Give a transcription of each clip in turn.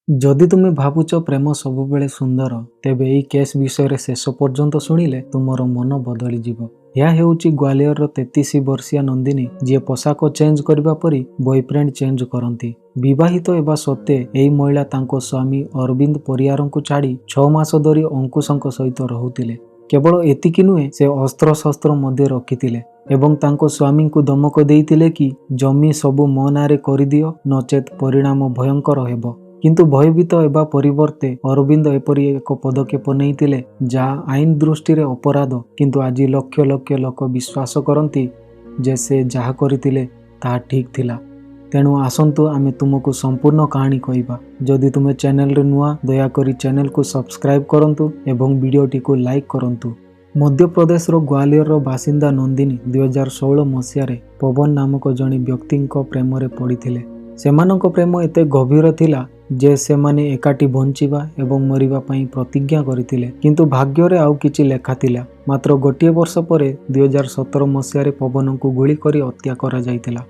ଯଦି ତୁମେ ଭାବୁଛ ପ୍ରେମ ସବୁବେଳେ ସୁନ୍ଦର, ତେବେ ଏହି କେସ୍ ବିଷୟରେ ଶେଷ ପର୍ଯ୍ୟନ୍ତ ଶୁଣିଲେ ତୁମର ମନ ବଦଳିଯିବ। ଏହା ହେଉଛି ଗ୍ୱାଲିୟରର 33 ବର୍ଷୀୟା ନନ୍ଦିନୀ, ଯିଏ ପୋଷାକ ଚେଞ୍ଜ କରିବା ପରି ବୟଫ୍ରେଣ୍ଡ ଚେଞ୍ଜ କରନ୍ତି। ବିବାହିତ ହେବା ସତ୍ତ୍ୱେ ଏହି ମହିଳା ତାଙ୍କ ସ୍ୱାମୀ ଅରବିନ୍ଦ ପରିୟାରଙ୍କୁ ଛାଡ଼ି 6 ମାସ ଧରି ଅଙ୍କୁଶଙ୍କ ସହିତ ରହୁଥିଲେ। କେବଳ ଏତିକି ନୁହେଁ, ସେ ଅସ୍ତ୍ରଶସ୍ତ୍ର ମଧ୍ୟ ରଖିଥିଲେ ଏବଂ ତାଙ୍କ ସ୍ୱାମୀଙ୍କୁ ଧମକ ଦେଇଥିଲେ କି ଜମି ସବୁ ମୋ ନାଁରେ କରିଦିଅ, ନଚେତ୍ ପରିଣାମ ଭୟଙ୍କର ହେବ। କିନ୍ତୁ ଭୟଭୀତ ହେବା ପରିବର୍ତ୍ତେ ଅରବିନ୍ଦ ଏପରି ଏକ ପଦକ୍ଷେପ ନେଇଥିଲେ ଯାହା ଆଇନ ଦୃଷ୍ଟିରେ ଅପରାଧ, କିନ୍ତୁ ଆଜି ଲକ୍ଷ ଲକ୍ଷ ଲୋକ ବିଶ୍ୱାସ କରନ୍ତି ଯେ ସେ ଯାହା କରିଥିଲେ ତାହା ଠିକ୍ ଥିଲା। ତେଣୁ ଆସନ୍ତୁ ଆମେ ତୁମକୁ ସମ୍ପୂର୍ଣ୍ଣ କାହାଣୀ କହିବା। ଯଦି ତୁମେ ଚ୍ୟାନେଲରେ ନୂଆ, ଦୟାକରି ଚ୍ୟାନେଲକୁ ସବସ୍କ୍ରାଇବ୍ କରନ୍ତୁ ଏବଂ ଭିଡ଼ିଓଟିକୁ ଲାଇକ୍ କରନ୍ତୁ। ମଧ୍ୟପ୍ରଦେଶର ଗ୍ୱାଲିୟରର ବାସିନ୍ଦା ନନ୍ଦିନୀ 2016 ମସିହାରେ ପବନ ନାମକ ଜଣେ ବ୍ୟକ୍ତିଙ୍କ ପ୍ରେମରେ ପଡ଼ିଥିଲେ। ସେମାନଙ୍କ ପ୍ରେମ ଏତେ ଗଭୀର ଥିଲା ଯେ ସେମାନେ ଏକାଠି ବଞ୍ଚିବା ଏବଂ ମରିବା ପାଇଁ ପ୍ରତିଜ୍ଞା କରିଥିଲେ। କିନ୍ତୁ ଭାଗ୍ୟରେ ଆଉ କିଛି ଲେଖା ଥିଲା। ମାତ୍ର ଗୋଟିଏ ବର୍ଷ ପରେ 2017 ମସିହାରେ ପବନଙ୍କୁ ଗୁଳି କରି ହତ୍ୟା କରାଯାଇଥିଲା।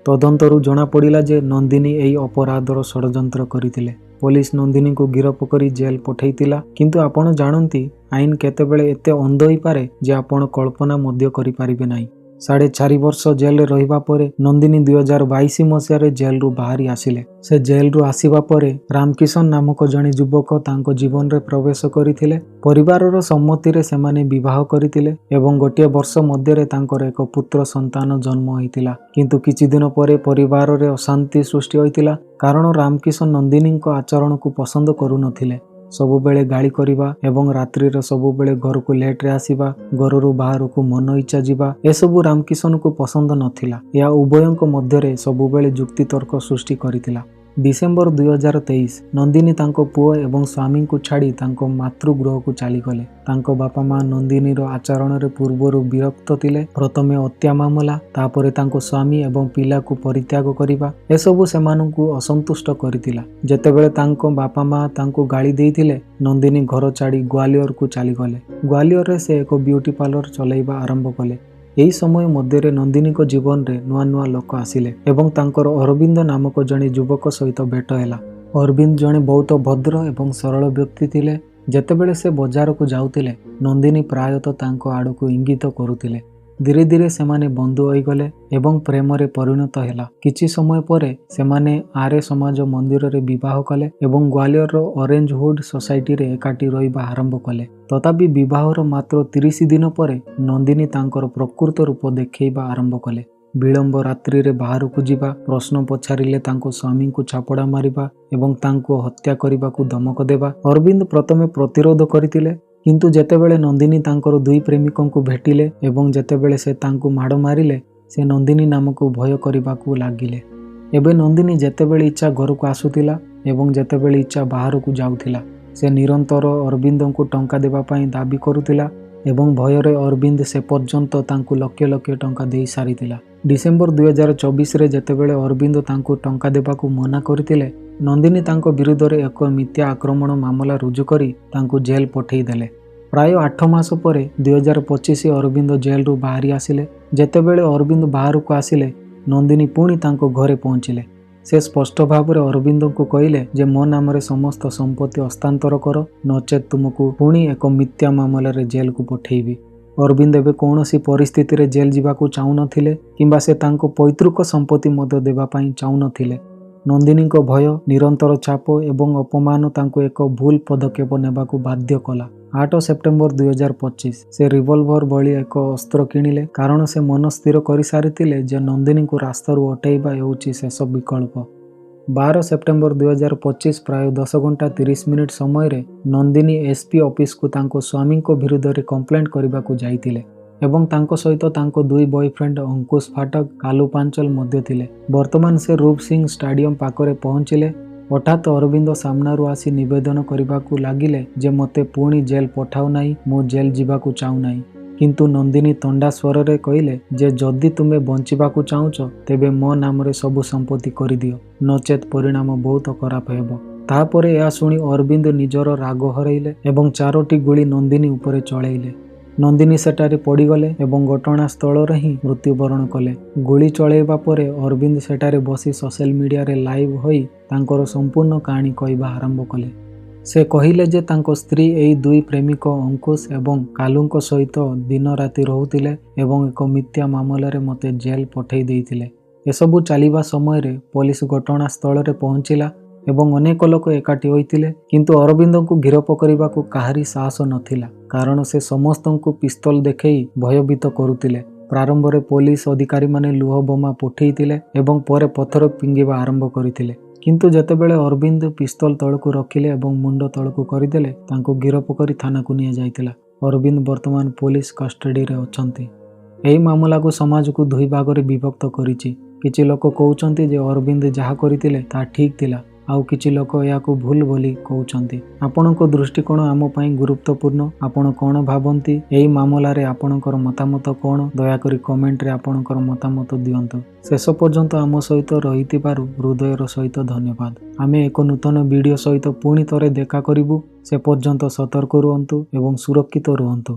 ତଦନ୍ତରୁ ଜଣାପଡ଼ିଲା ଯେ ନନ୍ଦିନୀ ଏହି ଅପରାଧର ଷଡ଼ଯନ୍ତ୍ର କରିଥିଲେ। ପୋଲିସ ନନ୍ଦିନୀଙ୍କୁ ଗିରଫ କରି ଜେଲ୍ ପଠାଇଥିଲା। କିନ୍ତୁ ଆପଣ ଜାଣନ୍ତି, ଆଇନ କେତେବେଳେ ଏତେ ଅନ୍ଧ ହୋଇପାରେ ଯେ ଆପଣ କଳ୍ପନା ମଧ୍ୟ କରିପାରିବେ ନାହିଁ। 4.5 ବର୍ଷ ଜେଲରେ ରହିବା ପରେ ନନ୍ଦିନୀ 2022 ମସିହାରେ ଜେଲରୁ ବାହାରି ଆସିଲେ। ସେ ଜେଲରୁ ଆସିବା ପରେ ରାମକିଶନ ନାମକ ଜଣେ ଯୁବକ ତାଙ୍କ ଜୀବନରେ ପ୍ରବେଶ କରିଥିଲେ। ପରିବାରର ସମ୍ମତିରେ ସେମାନେ ବିବାହ କରିଥିଲେ ଏବଂ ଗୋଟିଏ ବର୍ଷ ମଧ୍ୟରେ ତାଙ୍କର ଏକ ପୁତ୍ର ସନ୍ତାନ ଜନ୍ମ ହୋଇଥିଲା। କିନ୍ତୁ କିଛି ଦିନ ପରେ ପରିବାରରେ ଅଶାନ୍ତି ସୃଷ୍ଟି ହୋଇଥିଲା, କାରଣ ରାମକିଶନ ନନ୍ଦିନୀଙ୍କ ଆଚରଣକୁ ପସନ୍ଦ କରୁନଥିଲେ। ସବୁବେଳେ ଗାଳି କରିବା ଏବଂ ରାତ୍ରିରେ ସବୁବେଳେ ଘରକୁ ଲେଟ୍ରେ ଆସିବା, ଘରରୁ ବାହାରକୁ ମନ ଇଚ୍ଛା ଯିବା, ଏସବୁ ରାମକିଶନକୁ ପସନ୍ଦ ନଥିଲା। ଏହା ଉଭୟଙ୍କ ମଧ୍ୟରେ ସବୁବେଳେ ଯୁକ୍ତିତର୍କ ସୃଷ୍ଟି କରିଥିଲା। ଡିସେମ୍ବର 2023 ନନ୍ଦିନୀ ତାଙ୍କ ପୁଅ ଏବଂ ସ୍ୱାମୀଙ୍କୁ ଛାଡ଼ି ତାଙ୍କ ମାତୃଗୃହକୁ ଚାଲିଗଲେ। ତାଙ୍କ ବାପା ମା ନନ୍ଦିନୀର ଆଚରଣରେ ପୂର୍ବରୁ ବିରକ୍ତ ଥିଲେ। ପ୍ରଥମେ ହତ୍ୟା ମାମଲା, ତାପରେ ତାଙ୍କ ସ୍ୱାମୀ ଏବଂ ପିଲାକୁ ପରିତ୍ୟାଗ କରିବା, ଏସବୁ ସେମାନଙ୍କୁ ଅସନ୍ତୁଷ୍ଟ କରିଥିଲା। ଯେତେବେଳେ ତାଙ୍କ ବାପା ମା ତାଙ୍କୁ ଗାଳି ଦେଇଥିଲେ, ନନ୍ଦିନୀ ଘର ଛାଡ଼ି ଗ୍ୱାଲିୟରକୁ ଚାଲିଗଲେ। ଗ୍ୱାଲିୟରରେ ସେ ଏକ ବିୟୁଟି ପାର୍ଲର ଚଳାଇବା ଆରମ୍ଭ କଲେ। ଏହି ସମୟ ମଧ୍ୟରେ ନନ୍ଦିନୀଙ୍କ ଜୀବନରେ ନୂଆ ନୂଆ ଲୋକ ଆସିଲେ ଏବଂ ତାଙ୍କର ଅରବିନ୍ଦ ନାମକ ଜଣେ ଯୁବକ ସହିତ ଭେଟ ହେଲା। ଅରବିନ୍ଦ ଜଣେ ବହୁତ ଭଦ୍ର ଏବଂ ସରଳ ବ୍ୟକ୍ତି ଥିଲେ। ଯେତେବେଳେ ସେ ବଜାରକୁ ଯାଉଥିଲେ, ନନ୍ଦିନୀ ପ୍ରାୟତଃ ତାଙ୍କ ଆଡ଼କୁ ଇଙ୍ଗିତ କରୁଥିଲେ। ଧୀରେ ଧୀରେ ସେମାନେ ବନ୍ଧୁ ହୋଇଗଲେ ଏବଂ ପ୍ରେମରେ ପରିଣତ ହେଲା। କିଛି ସମୟ ପରେ ସେମାନେ ଆର୍ୟ ସମାଜ ମନ୍ଦିରରେ ବିବାହ କଲେ ଏବଂ ଗ୍ୱାଲିୟରର ଅରେଞ୍ଜ ହୁଡ୍ ସୋସାଇଟିରେ ଏକାଠି ରହିବା ଆରମ୍ଭ କଲେ। ତଥାପି ବିବାହର ମାତ୍ର 30 ଦିନ ପରେ ନନ୍ଦିନୀ ତାଙ୍କର ପ୍ରକୃତ ରୂପ ଦେଖାଇବା ଆରମ୍ଭ କଲେ। ବିଳମ୍ବ ରାତ୍ରିରେ ବାହାରକୁ ଯିବା, ପ୍ରଶ୍ନ ପଚାରିଲେ ତାଙ୍କ ସ୍ୱାମୀଙ୍କୁ ଚାପଡ଼ା ମାରିବା ଏବଂ ତାଙ୍କୁ ହତ୍ୟା କରିବାକୁ ଧମକ ଦେବା। ଅରବିନ୍ଦ ପ୍ରଥମେ ପ୍ରତିରୋଧ କରିଥିଲେ, କିନ୍ତୁ ଯେତେବେଳେ ନନ୍ଦିନୀ ତାଙ୍କର ଦୁଇ ପ୍ରେମିକଙ୍କୁ ଭେଟିଲେ ଏବଂ ଯେତେବେଳେ ସେ ତାଙ୍କୁ ମାଡ଼ ମାରିଲେ, ସେ ନନ୍ଦିନୀ ନାମକୁ ଭୟ କରିବାକୁ ଲାଗିଲେ। ଏବେ ନନ୍ଦିନୀ ଯେତେବେଳେ ଇଚ୍ଛା ଘରକୁ ଆସୁଥିଲା ଏବଂ ଯେତେବେଳେ ଇଚ୍ଛା ବାହାରକୁ ଯାଉଥିଲା। ସେ ନିରନ୍ତର ଅରବିନ୍ଦଙ୍କୁ ଟଙ୍କା ଦେବା ପାଇଁ ଦାବି କରୁଥିଲା ଏବଂ ଭୟରେ ଅରବିନ୍ଦ ସେ ପର୍ଯ୍ୟନ୍ତ ତାଙ୍କୁ ଲକ୍ଷ ଲକ୍ଷ ଟଙ୍କା ଦେଇ ସାରିଥିଲା। ଡିସେମ୍ବର 2024ରେ ଯେତେବେଳେ ଅରବିନ୍ଦ ତାଙ୍କୁ ଟଙ୍କା ଦେବାକୁ ମନା କରିଥିଲେ, ନନ୍ଦିନୀ ତାଙ୍କ ବିରୁଦ୍ଧରେ ଏକ ମିଥ୍ୟା ଆକ୍ରମଣ ମାମଲା ରୁଜୁ କରି ତାଙ୍କୁ ଜେଲ୍ ପଠାଇ ଦେଲେ। ପ୍ରାୟ 8 ମାସ ପରେ 2025 ଅରବିନ୍ଦ ଜେଲରୁ ବାହାରି ଆସିଲେ। ଯେତେବେଳେ ଅରବିନ୍ଦ ବାହାରକୁ ଆସିଲେ, ନନ୍ଦିନୀ ପୁଣି ତାଙ୍କ ଘରେ ପହଞ୍ଚିଲେ। ସେ ସ୍ପଷ୍ଟ ଭାବରେ ଅରବିନ୍ଦଙ୍କୁ କହିଲେ ଯେ ମୋ ନାମରେ ସମସ୍ତ ସମ୍ପତ୍ତି ହସ୍ତାନ୍ତର କର, ନଚେତ୍ ତୁମକୁ ପୁଣି ଏକ ମିଥ୍ୟା ମାମଲାରେ ଜେଲକୁ ପଠାଇବି। ଅରବିନ୍ଦ ଏବେ କୌଣସି ପରିସ୍ଥିତିରେ ଜେଲ୍ ଯିବାକୁ ଚାହୁଁନଥିଲେ କିମ୍ବା ସେ ତାଙ୍କ ପୈତୃକ ସମ୍ପତ୍ତି ମଧ୍ୟ ଦେବା ପାଇଁ ଚାହୁଁନଥିଲେ। ନନ୍ଦିନୀଙ୍କ ଭୟ, ନିରନ୍ତର ଚାପ ଏବଂ ଅପମାନ ତାଙ୍କୁ ଏକ ଭୁଲ ପଦକ୍ଷେପ ନେବାକୁ ବାଧ୍ୟ କଲା। 8 ସେପ୍ଟେମ୍ବର 2025 ସେ ରିଭଲଭର ଭଳି ଏକ ଅସ୍ତ୍ର କିଣିଲେ, କାରଣ ସେ ମନ ସ୍ଥିର କରିସାରିଥିଲେ ଯେ ନନ୍ଦିନୀଙ୍କୁ ରାସ୍ତାରୁ ହଟାଇବା ହେଉଛି ଶେଷ ବିକଳ୍ପ। 12 ସେପ୍ଟେମ୍ବର 2025 ପ୍ରାୟ 10 ଘଣ୍ଟା 30 ମିନିଟ୍ ସମୟରେ ନନ୍ଦିନୀ SP ଅଫିସକୁ ତାଙ୍କ ସ୍ୱାମୀଙ୍କ ବିରୁଦ୍ଧରେ କମ୍ପ୍ଲେଣ୍ଟ କରିବାକୁ ଯାଇଥିଲେ ଏବଂ ତାଙ୍କ ସହିତ ତାଙ୍କ ଦୁଇ ବୟଫ୍ରେଣ୍ଡ ଅଙ୍କୁଶ ଫାଟକ, କାଲୁ ପାଞ୍ଚଲ ମଧ୍ୟ ଥିଲେ। ବର୍ତ୍ତମାନ ସେ ରୂପ ସିଂ ଷ୍ଟାଡିୟମ ପାଖରେ ପହଞ୍ଚିଲେ। ହଠାତ୍ ଅରବିନ୍ଦ ସାମ୍ନାରୁ ଆସି ନିବେଦନ କରିବାକୁ ଲାଗିଲେ ଯେ ମୋତେ ପୁଣି ଜେଲ୍ ପଠାଅ ନାହିଁ, ମୁଁ ଜେଲ୍ ଯିବାକୁ ଚାହୁଁନାହିଁ। କିନ୍ତୁ ନନ୍ଦିନୀ ଥଣ୍ଡା ସ୍ୱରରେ କହିଲେ ଯେ ଯଦି ତୁମେ ବଞ୍ଚିବାକୁ ଚାହୁଁଛ, ତେବେ ମୋ ନାମରେ ସବୁ ସମ୍ପତ୍ତି କରିଦିଅ, ନଚେତ୍ ପରିଣାମ ବହୁତ ଖରାପ ହେବ। ତାପରେ ଏହା ଶୁଣି ଅରବିନ୍ଦ ନିଜର ରାଗ ହରାଇଲେ ଏବଂ 4ଟି ଗୁଳି ନନ୍ଦିନୀ ଉପରେ ଚଳାଇଲେ। ନନ୍ଦିନୀ ସେଠାରେ ପଡ଼ିଗଲେ ଏବଂ ଘଟଣାସ୍ଥଳରେ ହିଁ ମୃତ୍ୟୁବରଣ କଲେ। ଗୁଳି ଚଳାଇବା ପରେ ଅରବିନ୍ଦ ସେଠାରେ ବସି ସୋସିଆଲ ମିଡ଼ିଆରେ ଲାଇଭ୍ ହୋଇ ତାଙ୍କର ସମ୍ପୂର୍ଣ୍ଣ କାହାଣୀ କହିବା ଆରମ୍ଭ କଲେ। ସେ କହିଲେ ଯେ ତାଙ୍କ ସ୍ତ୍ରୀ ଏହି ଦୁଇ ପ୍ରେମିକ ଅଙ୍କୁଶ ଏବଂ କାଲୁଙ୍କ ସହିତ ଦିନ ରାତି ରହୁଥିଲେ ଏବଂ ଏକ ମିଥ୍ୟା ମାମଲାରେ ମୋତେ ଜେଲ୍ ପଠାଇ ଦେଇଥିଲେ। ଏସବୁ ଚାଲିବା ସମୟରେ ପୋଲିସ ଘଟଣାସ୍ଥଳରେ ପହଞ୍ଚିଲା ଏବଂ ଅନେକ ଲୋକ ଏକାଠି ହୋଇଥିଲେ, କିନ୍ତୁ ଅରବିନ୍ଦଙ୍କୁ ଗିରଫ କରିବାକୁ କାହାରି ସାହସ ନଥିଲା, କାରଣ ସେ ସମସ୍ତଙ୍କୁ ପିସ୍ତଲ ଦେଖାଇ ଭୟଭୀତ କରୁଥିଲେ। ପ୍ରାରମ୍ଭରେ ପୋଲିସ ଅଧିକାରୀମାନେ ଲୁହ ବୋମା ପଠାଇଥିଲେ ଏବଂ ପରେ ପଥର ଫିଙ୍ଗିବା ଆରମ୍ଭ କରିଥିଲେ, କିନ୍ତୁ ଯେତେବେଳେ ଅରବିନ୍ଦ ପିସ୍ତଲ ତଳକୁ ରଖିଲେ ଏବଂ ମୁଣ୍ଡ ତଳକୁ କରିଦେଲେ, ତାଙ୍କୁ ଗିରଫ କରି ଥାନାକୁ ନିଆଯାଇଥିଲା। ଅରବିନ୍ଦ ବର୍ତ୍ତମାନ ପୋଲିସ କଷ୍ଟଡିରେ ଅଛନ୍ତି। ଏହି ମାମଲାକୁ ସମାଜକୁ ଦୁଇ ଭାଗରେ ବିଭକ୍ତ କରିଛି। କିଛି ଲୋକ କହୁଛନ୍ତି ଯେ ଅରବିନ୍ଦ ଯାହା କରିଥିଲେ ତାହା ଠିକ୍ ଥିଲା, ଆଉ କିଛି ଲୋକ ଏହାକୁ ଭୁଲ ବୋଲି କହୁଛନ୍ତି। ଆପଣଙ୍କ ଦୃଷ୍ଟିକୋଣ ଆମ ପାଇଁ ଗୁରୁତ୍ୱପୂର୍ଣ୍ଣ। ଆପଣ କ'ଣ ଭାବନ୍ତି ଏହି ମାମଲାରେ? ଆପଣଙ୍କର ମତାମତ କ'ଣ? ଦୟାକରି କମେଣ୍ଟରେ ଆପଣଙ୍କର ମତାମତ ଦିଅନ୍ତୁ। ଶେଷ ପର୍ଯ୍ୟନ୍ତ ଆମ ସହିତ ରହିଥିବାରୁ ହୃଦୟର ସହିତ ଧନ୍ୟବାଦ। ଆମେ ଏକ ନୂତନ ଭିଡ଼ିଓ ସହିତ ପୁଣି ଥରେ ଦେଖା କରିବୁ। ସେ ପର୍ଯ୍ୟନ୍ତ ସତର୍କ ରୁହନ୍ତୁ ଏବଂ ସୁରକ୍ଷିତ ରୁହନ୍ତୁ।